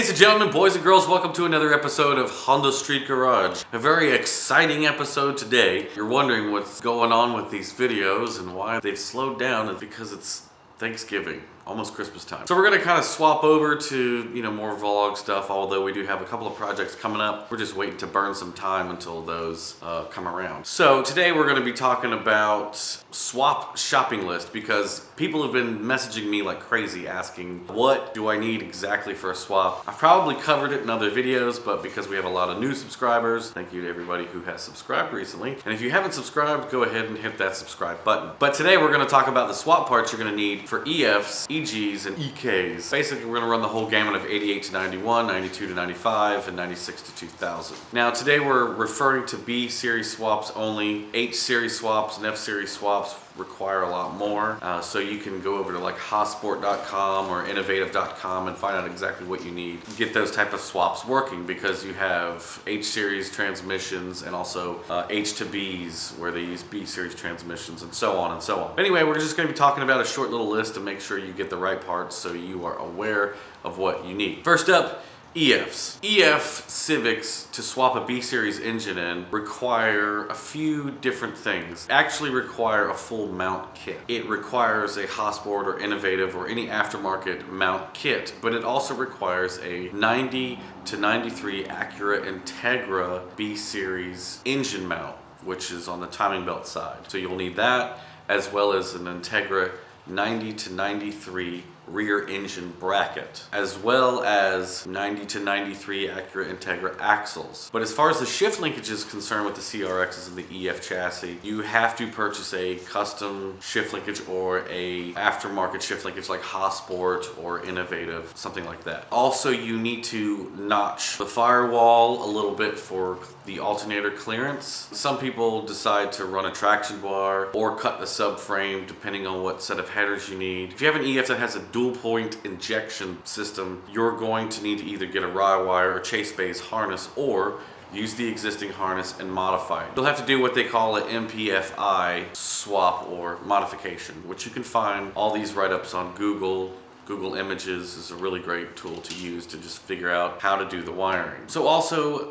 Ladies and gentlemen, boys and girls, welcome to another episode of Honda Street Garage. A very exciting episode today. You're wondering what's going on with these videos and why they've slowed down. It's because it's Thanksgiving, almost Christmas time. So we're gonna kind of swap over to, more vlog stuff, although we do have a couple of projects coming up. We're just waiting to burn some time until those come around. So today we're gonna be talking about swap shopping list because people have been messaging me like crazy asking, what do I need exactly for a swap? I've probably covered it in other videos, but because we have a lot of new subscribers, thank you to everybody who has subscribed recently. And if you haven't subscribed, go ahead and hit that subscribe button. But today we're gonna talk about the swap parts you're gonna need for EFs, EGs, and EKs. Basically, we're gonna run the whole gamut of 88 to 91, 92 to 95, and 96 to 2000. Now, today we're referring to B series swaps only. H series swaps and F series swaps require a lot more. So you can go over to like Hosport.com or Innovative.com and find out exactly what you need to get those type of swaps working, because you have H series transmissions and also H to Bs where they use B series transmissions, and so on and so on. Anyway, we're just going to be talking about a short little list to make sure you get the right parts so you are aware of what you need. First up, EFs. EF Civics to swap a B series engine in require a few different things. Actually require a full mount kit. It requires a Hosport or Innovative or any aftermarket mount kit, but it also requires a 90 to 93 Acura Integra B series engine mount, which is on the timing belt side. So you'll need that, as well as an Integra 90 to 93 rear engine bracket, as well as 90 to 93 Acura Integra axles. But as far as the shift linkage is concerned with the CRXs and the EF chassis, you have to purchase a custom shift linkage or a aftermarket shift linkage like Hosport or Innovative, something like that. Also, you need to notch the firewall a little bit for the alternator clearance. Some people decide to run a traction bar or cut the subframe depending on what set of headers you need. If you have an EF that has a dual point injection system, you're going to need to either get a rye wire or chase base harness or use the existing harness and modify it. You'll have to do what they call an MPFI swap or modification, which you can find all these write-ups on Google. Google Images is a really great tool to use to just figure out how to do the wiring. So also,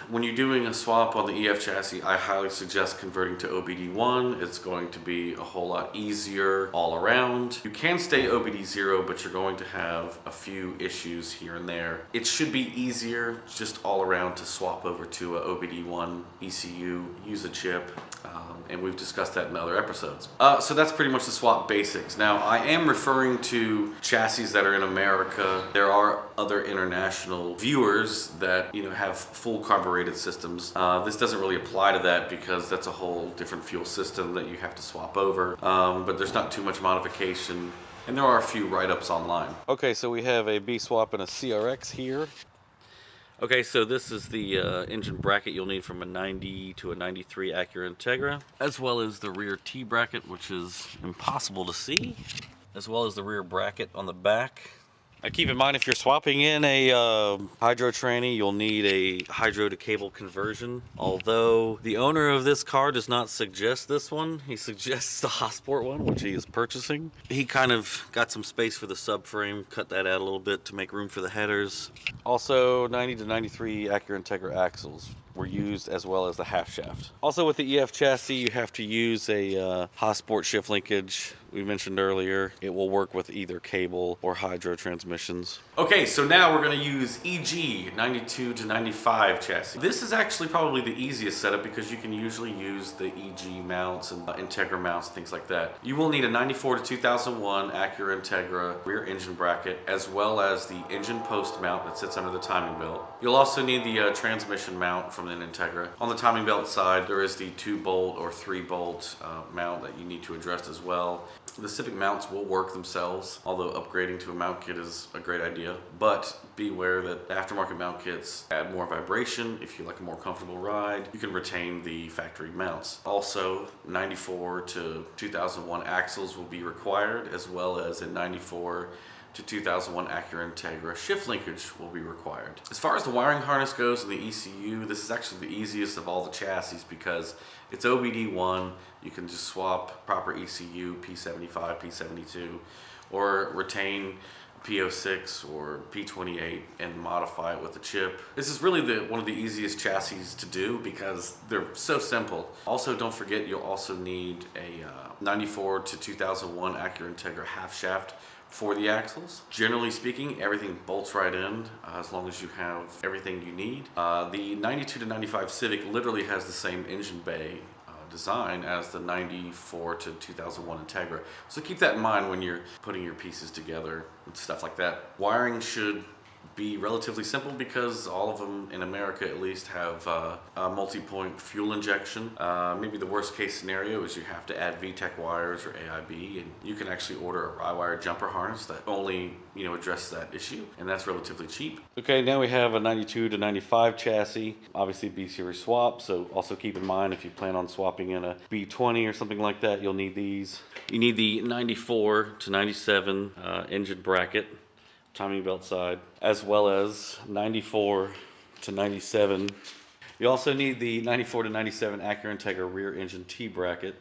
when you're doing a swap on the EF chassis, I highly suggest converting to OBD1. It's going to be a whole lot easier all around. You can stay OBD0, but you're going to have a few issues here and there. It should be easier just all around to swap over to a OBD1 ECU, use a chip, and we've discussed that in other episodes. So that's pretty much the swap basics. Now, I am referring to chassis that are in America. There are other international viewers that have full carbureted systems. This doesn't really apply to that because that's a whole different fuel system that you have to swap over. But there's not too much modification, and there are a few write-ups online. Okay, so we have a B swap and a CRX here. Okay, so this is the engine bracket you'll need from a 90 to a 93 Acura Integra, as well as the rear T bracket, which is impossible to see, as well as the rear bracket on the back. Now keep in mind, if you're swapping in a hydro tranny, you'll need a hydro to cable conversion. Although the owner of this car does not suggest this one, he suggests the Hosport one, which he is purchasing. He kind of got some space for the subframe, cut that out a little bit to make room for the headers. Also, 90 to 93 Acura Integra axles were used, as well as the half shaft. Also, with the EF chassis, you have to use a Hosport shift linkage. We mentioned earlier, it will work with either cable or hydro transmissions. Okay, so now we're gonna use EG 92 to 95 chassis. This is actually probably the easiest setup because you can usually use the EG mounts and Integra mounts and things like that. You will need a 94 to 2001 Acura Integra rear engine bracket, as well as the engine post mount that sits under the timing belt. You'll also need the transmission mount from an Integra. On the timing belt side, there is the 2-bolt or 3-bolt mount that you need to address as well. The Civic mounts will work themselves, although upgrading to a mount kit is a great idea. But beware that aftermarket mount kits add more vibration. If you like a more comfortable ride, you can retain the factory mounts. Also, 94 to 2001 axles will be required, as well as a 94 to 2001 Acura Integra shift linkage will be required. As far as the wiring harness goes in the ECU, this is actually the easiest of all the chassis because it's OBD1. You can just swap proper ECU, P75, P72, or retain P06 or P28 and modify it with a chip. This is really one of the easiest chassis to do because they're so simple. Also, don't forget you'll also need a 94 to 2001 Acura Integra half shaft for the axles. Generally speaking, everything bolts right in as long as you have everything you need. The 92 to 95 Civic literally has the same engine bay design as the 94 to 2001 Integra. So keep that in mind when you're putting your pieces together and stuff like that. Wiring should be relatively simple because all of them in America at least have a multi-point fuel injection. Maybe the worst case scenario is you have to add VTEC wires or AIB, and you can actually order a Y-wire jumper harness that only addresses that issue, and that's relatively cheap. Okay, now we have a 92 to 95 chassis, obviously B-series swap, so also keep in mind if you plan on swapping in a B20 or something like that, you'll need these. You need the 94 to 97 engine bracket, timing belt side, as well as 94 to 97. You also need the 94 to 97 Acura Integra rear engine T-bracket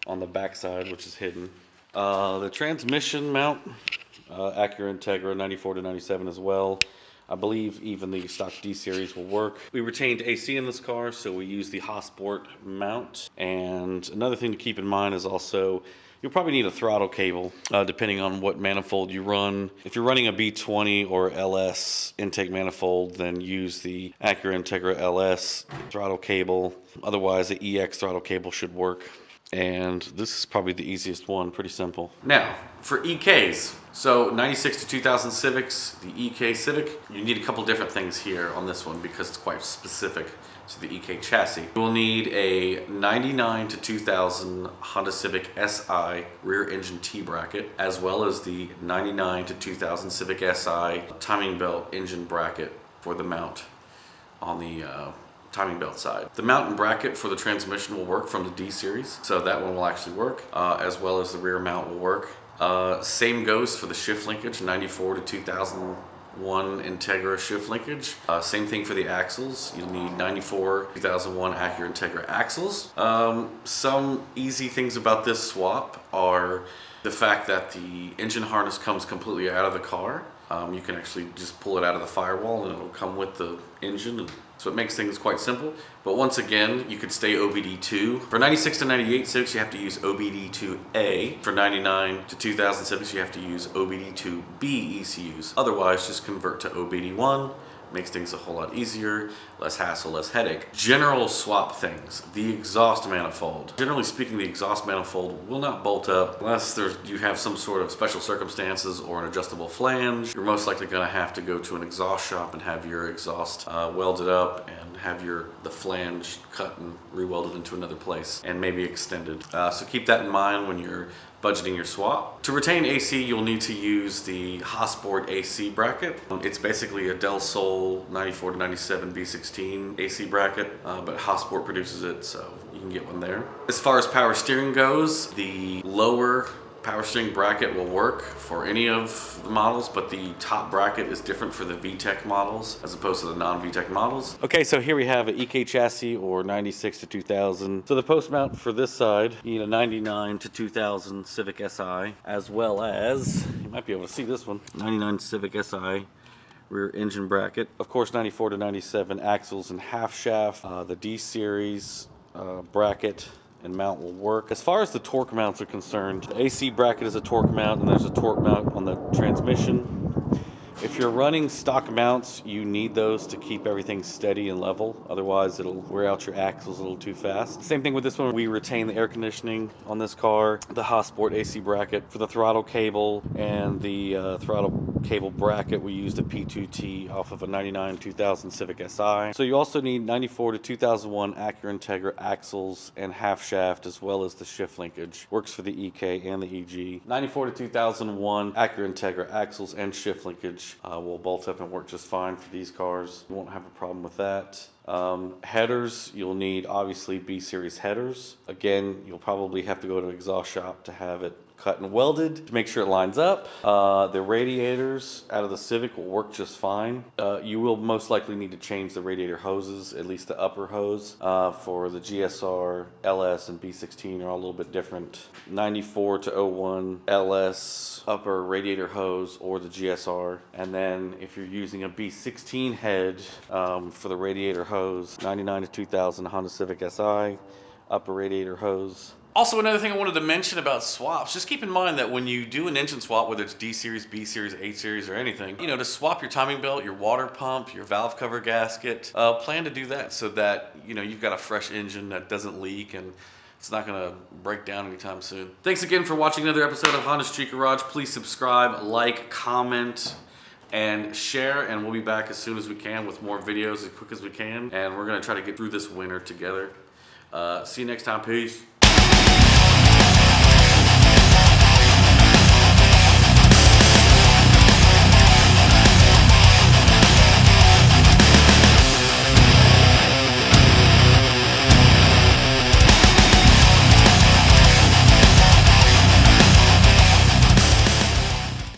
on the back side, which is hidden. The transmission mount, Acura Integra 94 to 97 as well. I believe even the stock D series will work. We retained AC in this car, so we use the Hossport mount. And another thing to keep in mind is also you'll probably need a throttle cable depending on what manifold you run. If you're running a B20 or LS intake manifold, then use the Acura Integra LS throttle cable. Otherwise, the EX throttle cable should work. And this is probably the easiest one, pretty simple. Now, for EKs, so 96 to 2000 Civics, the EK Civic, you need a couple different things here on this one because it's quite specific to the EK chassis. You will need a 99 to 2000 Honda Civic SI rear engine T-bracket, as well as the 99 to 2000 Civic SI timing belt engine bracket for the mount on the timing belt side. The mount and bracket for the transmission will work from the D series, so that one will actually work, as well as the rear mount will work. Same goes for the shift linkage, 94 to 2001 Integra shift linkage. Same thing for the axles. You'll need 94 2001 Acura Integra axles. Some easy things about this swap are the fact that the engine harness comes completely out of the car. You can actually just pull it out of the firewall and it'll come with the engine. So it makes things quite simple. But once again, you could stay OBD2. For 96 to 98 Civics, you have to use OBD2A. For 99 to 2000 Civics, you have to use OBD2B ECUs. Otherwise, just convert to OBD1. Makes things a whole lot easier, less hassle, less headache. General swap things. The exhaust manifold. Generally speaking, the exhaust manifold will not bolt up unless you have some sort of special circumstances or an adjustable flange. You're most likely going to have to go to an exhaust shop and have your exhaust welded up and have the flange cut and re-welded into another place and maybe extended. So keep that in mind when you're budgeting your swap. To retain AC, you'll need to use the Hossport AC bracket. It's basically a Del Sol 94 to 97 B16 AC bracket, but Hossport produces it, so you can get one there. As far as power steering goes, the lower power steering bracket will work for any of the models, but the top bracket is different for the VTEC models as opposed to the non-VTEC models. Okay, so here we have an EK chassis or 96 to 2000. So the post mount for this side, you need a 99 to 2000 Civic Si, as well as, you might be able to see this one, 99 Civic Si rear engine bracket. Of course, 94 to 97 axles and half shaft. The D series bracket and mount will work. As far as the torque mounts are concerned, the AC bracket is a torque mount and there's a torque mount on the transmission. If you're running stock mounts, you need those to keep everything steady and level. Otherwise, it'll wear out your axles a little too fast. Same thing with this one. We retain the air conditioning on this car, the Hossport AC bracket. For the throttle cable and the throttle cable bracket, we used a P2T off of a 99 2000 Civic Si. So you also need 94 to 2001 Acura Integra axles and half shaft, as well as the shift linkage. Works for the EK and the EG. 94 to 2001 Acura Integra axles and shift linkage will bolt up and work just fine for these cars. You won't have a problem with that. Headers, you'll need obviously B-series headers. Again, you'll probably have to go to an exhaust shop to have it cut and welded to make sure it lines up. The radiators out of the Civic will work just fine. You will most likely need to change the radiator hoses, at least the upper hose. For the GSR, LS, and B16 are all a little bit different. 94 to 01 LS upper radiator hose or the GSR. And then if you're using a B16 head for the radiator hose, 99 to 2000 Honda Civic Si, upper radiator hose. Also, another thing I wanted to mention about swaps, just keep in mind that when you do an engine swap, whether it's D series, B series, A series, or anything, you know, to swap your timing belt, your water pump, your valve cover gasket, plan to do that so that, you know, you've got a fresh engine that doesn't leak and it's not gonna break down anytime soon. Thanks again for watching another episode of Honda Street Garage. Please subscribe, like, comment, and share, and we'll be back as soon as we can with more videos as quick as we can. And we're gonna try to get through this winter together. See you next time. Peace.